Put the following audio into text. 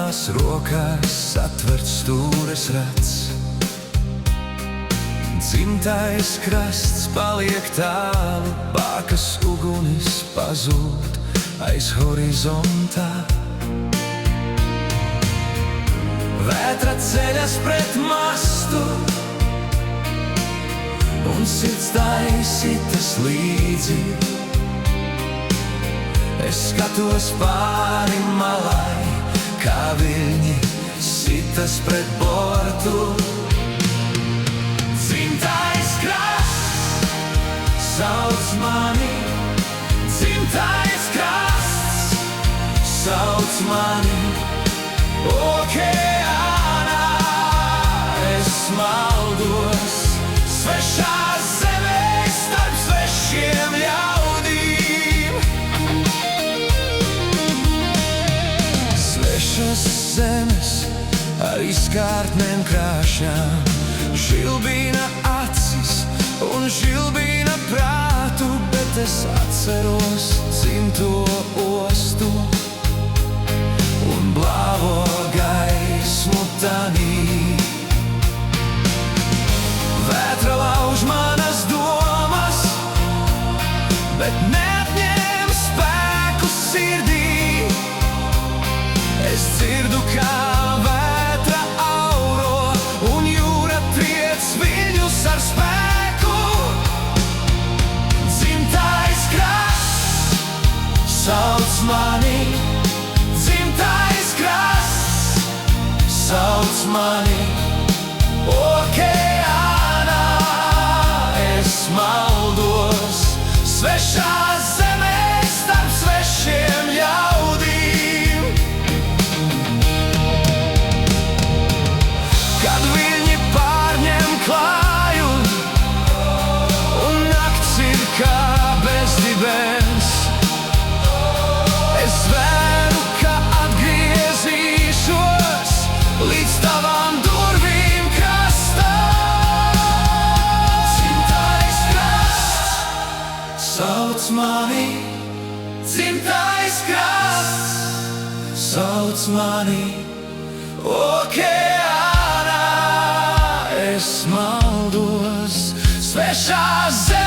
manās rokās atverts stūres rats. Dzimtais krasts paliek tālu, bākas ugunis pazūd aiz horizontā. Vētra ceļas pret mastu, un sirds tai sitas līdzi. Es skatos pāri malai, kā viļņi sitas pret bortu. Dzimtais krasts sauc mani, dzimtais krasts sauc mani. Okeānā es maldos, svešā zemē starp svešiem ļaudīm. Svešas zemes ar izkārtnēm krāšņām, žilbīna acis un žilbīna prātu, bet es atceros dzimto ostu un blāvo gaismu tanī. Vētra lauž manas domas, bet neatņem spēku sirdī. Es dzirdu, kā vētra auro, un jūra triec viļņus ar spēku. Dzimtais krasts sauc mani, dzimtais krasts sauc mani. Okeānā es maldos, svešā zemē starp svešiem ļaudīm. Kad viļņi pārņem klāju, un nakts ir kā bezdibens, es vēru, ka atgriezīšos līdz tavām durvīm krastā. Dzimtais krasts sauc mani, dzimtais krasts sauc mani. Okeānā es maldos, svešā zemē